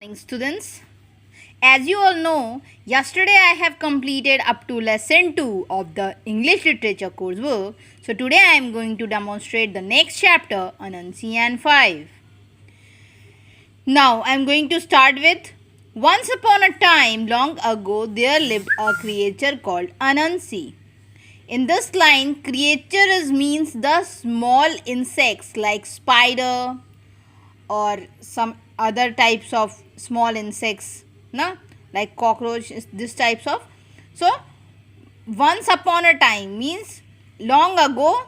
Morning, students. As you all know, yesterday I have completed up to lesson 2 of the English literature coursework. So today I am going to demonstrate the next chapter, Anansi and 5. Now I am going to start with once upon a time long ago there lived a creature called Anansi. In this line, creature means the small insects like spider or some other types of small insects, na, like cockroach, this types of. So once upon a time means long ago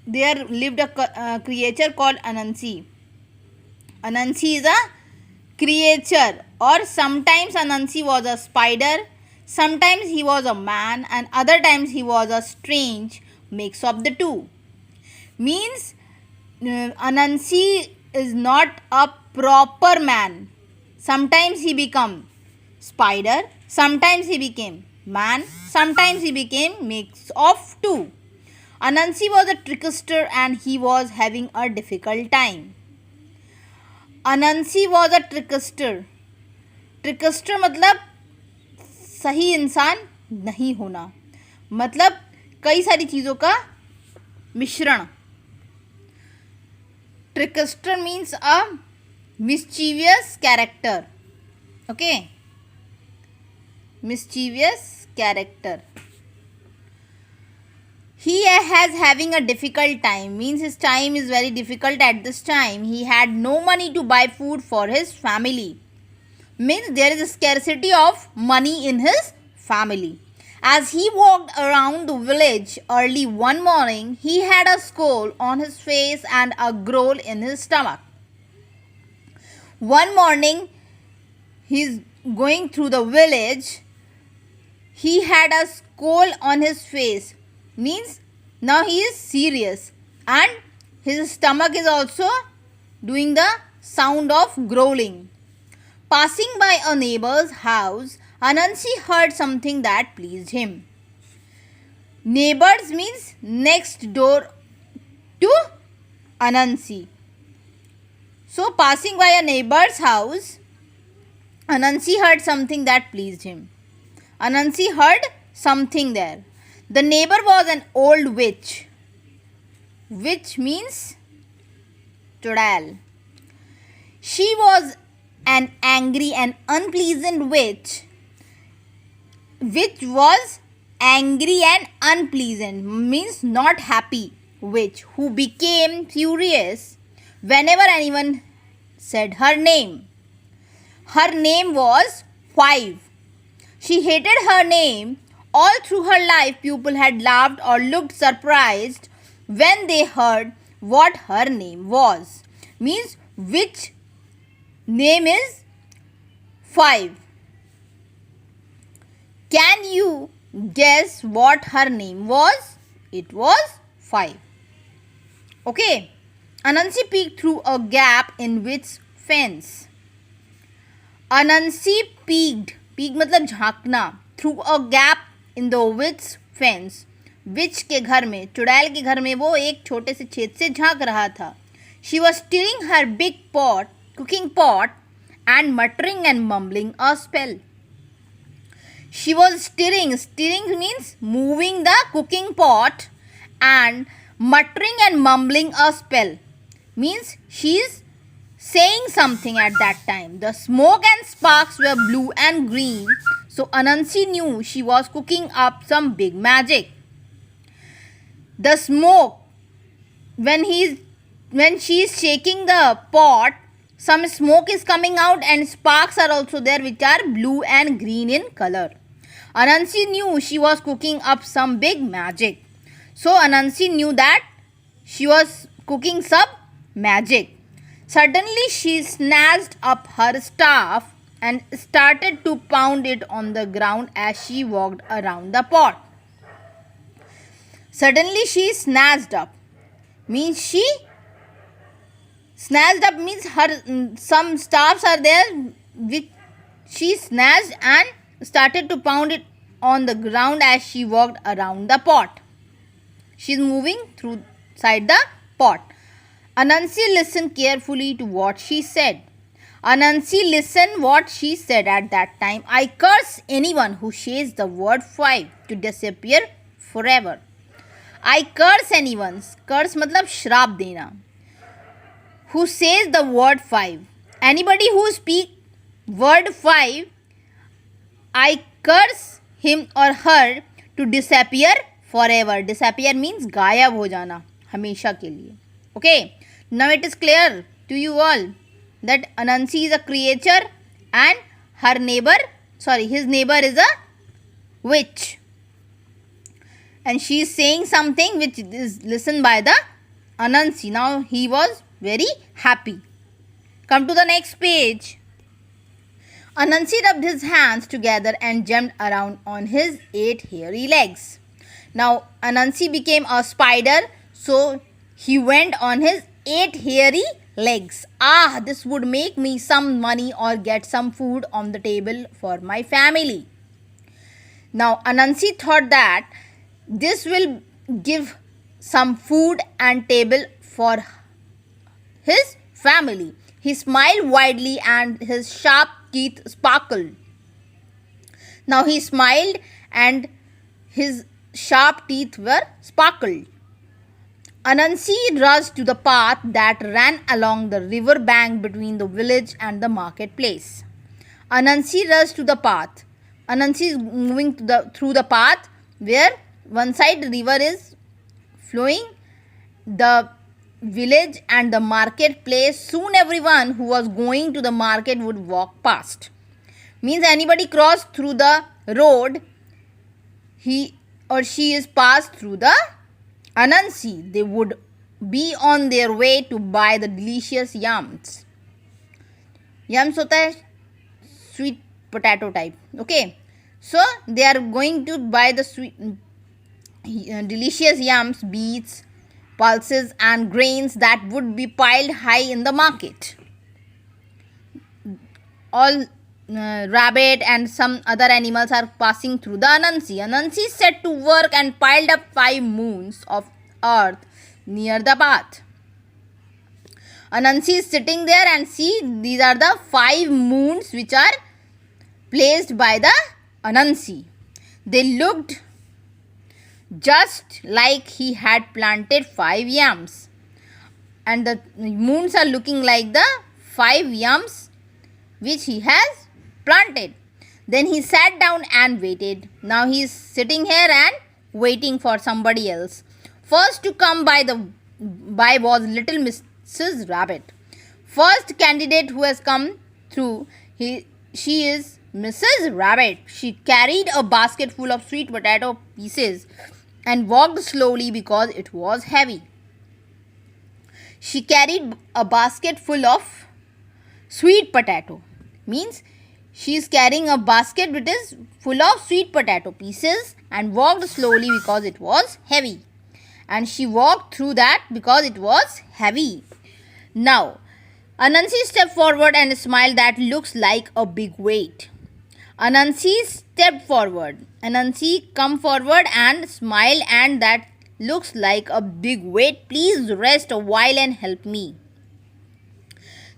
there lived a creature called Anansi. Anansi is a creature, or sometimes Anansi was a spider, sometimes he was a man, and other times he was a strange mix of the two. Means Anansi is not a proper man. Sometimes he become spider, sometimes he became man, sometimes he became mix of two. Anansi was a trickster and he was having a difficult time. Anansi was a trickster. ट्रिकस्टर मतलब सही इंसान नहीं होना, मतलब कई सारी चीज़ों का मिश्रण. Trickster means a mischievous character. Okay, mischievous character. He has having a difficult time means his time is very difficult at this time. He had no money to buy food for his family. Means there is a scarcity of money in his family. As he walked around the village early one morning, he had a scowl on his face and a growl in his stomach. One morning, he's going through the village. He had a scowl on his face. Means now he is serious. And his stomach is also doing the sound of growling. Passing by a neighbor's house, Anansi heard something that pleased him. Neighbors means next door to Anansi. So passing by a neighbor's house, Anansi heard something that pleased him. Anansi heard something there. The neighbor was an old witch. Witch means Chudal. She was an angry and unpleasant witch. Witch was angry and unpleasant means not happy witch who became furious whenever anyone said her name. Her name was 5. She hated her name. All through her life, people had laughed or looked surprised when they heard what her name was. Means which name is 5. Can you guess what her name was? It was 5. Okay. Anansi peeked through a gap in witch's fence. Anansi peeked. Peek मतलब झांकना. Through a gap in the witch's fence. विच के घर में, चुड़ैल के घर में वो एक छोटे से छेद से झांक रहा था. She was stirring her big pot, cooking pot, and muttering and mumbling a spell. She was stirring. Stirring means moving the cooking pot and muttering and mumbling a spell. Means she is saying something at that time. The smoke and sparks were blue and green. So Anansi knew she was cooking up some big magic. The smoke, when she is shaking the pot, some smoke is coming out and sparks are also there which are blue and green in color. Anansi knew she was cooking up some big magic. So Anansi knew that she was cooking some magic. Suddenly she snatched up her staff and started to pound it on the ground as she walked around the pot. Suddenly she snatched up. Means she snatched up means her some staffs are there which she snatched and started to pound it on the ground as she walked around the pot. She is moving through side the pot. Anansi listened carefully to what she said. Anansi listened what she said at that time. I curse anyone who says the word 5 to disappear forever. I curse anyone. Curse मतलब श्राप देना. Who says the word 5. Anybody who speak word 5, I curse him or her to disappear forever. Disappear means गायब हो जाना हमेशा के लिए. Okay. Now it is clear to you all that Anansi is a creature and his neighbor is a witch. And she is saying something which is listened by the Anansi. Now he was very happy. Come to the next page. Anansi rubbed his hands together and jumped around on his 8 hairy legs. Now Anansi became a spider, so he went on his 8 hairy legs. This would make me some money or get some food on the table for my family. Now Anansi thought that this will give some food and table for his family. He smiled widely and his sharp teeth sparkled. Now he smiled and his sharp teeth were sparkled. Anansi rushed to the path that ran along the river bank between the village and the marketplace. Anansi rushed to the path. Anansi is moving through the path where one side the river is flowing, the village and the marketplace. Soon everyone who was going to the market would walk past. Means anybody crossed through the road, he or she is passed through the Anansi. They would be on their way to buy the delicious yams. Yams होता है sweet potato type. Okay, so they are going to buy the delicious yams, beets, pulses and grains that would be piled high in the market. All rabbit and some other animals are passing through the Anansi. Anansi set to work and piled up 5 moons of earth near the path. Anansi is sitting there and see these are the 5 moons which are placed by the Anansi. They looked just like he had planted 5 yams, and the moons are looking like the 5 yams which he has planted. Then he sat down and waited. Now he is sitting here and waiting for somebody else. First to come by was little Mrs. Rabbit. First candidate who has come through, she is Mrs. Rabbit. She carried a basket full of sweet potato pieces and walked slowly because it was heavy. She carried a basket full of sweet potato. Means she is carrying a basket which is full of sweet potato pieces and walked slowly because it was heavy. And she walked through that because it was heavy. Now, Anansi stepped forward and smiled that looks like a big weight. Anansi stepped forward. Anansi come forward and smile, and that looks like a big weight. Please rest a while and help me.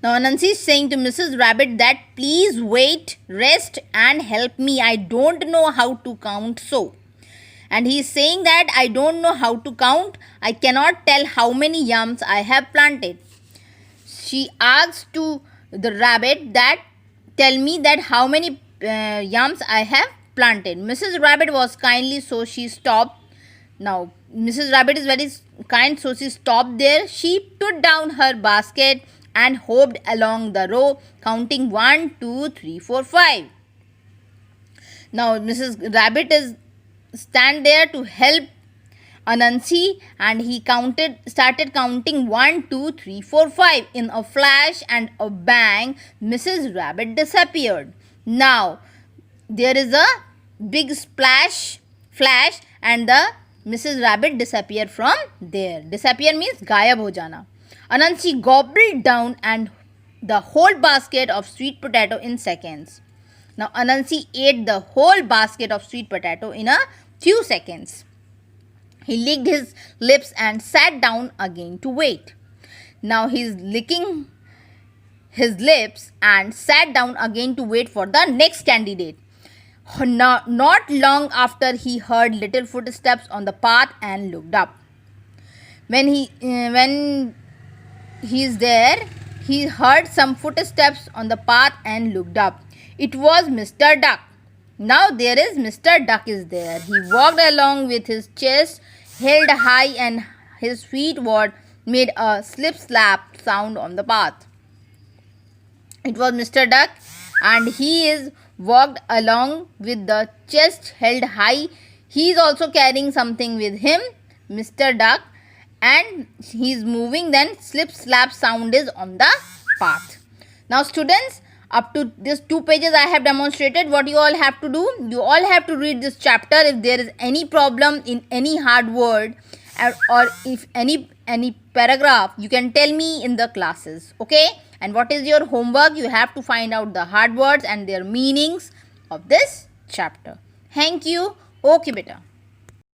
Now Anansi is saying to Mrs. Rabbit that please wait, rest and help me. I don't know how to count so. And he is saying that I don't know how to count. I cannot tell how many yams I have planted. She asked to the rabbit that tell me that how many yams I have planted. Mrs. Rabbit was kindly, so she stopped. Now Mrs. Rabbit is very kind, so she stopped there. She put down her basket and hopped along the row, counting 1, 2, 3, 4, 5. Now Mrs. Rabbit is stand there to help Anansi, and he started counting 1, 2, 3, 4, 5. In a flash and a bang, Mrs. Rabbit disappeared. Now there is a big flash, and the Mrs. Rabbit disappeared from there. Disappear means gayab ho jana. Anansi gobbled down and the whole basket of sweet potato in seconds. Now Anansi ate the whole basket of sweet potato in a few seconds. He licked his lips and sat down again to wait. Now he's licking his lips and sat down again to wait for the next candidate. Not long after, he heard little footsteps on the path and looked up. When he's there, he heard some footsteps on the path and looked up. It was Mr. Duck. Now there is Mr. Duck is there. He walked along with his chest held high and his feet made a slip-slap sound on the path. It was Mr. Duck, and he is walked along with the chest held high. He is also carrying something with him, Mr. Duck, and he is moving. Then slip-slap sound is on the path. Now, students, up to these 2 pages I have demonstrated. What you all have to do? You all have to read this chapter. If there is any problem in any hard word or if any paragraph, you can tell me in the classes. Okay? And what is your homework? You have to find out the hard words and their meanings of this chapter. Thank you. Okay, beta.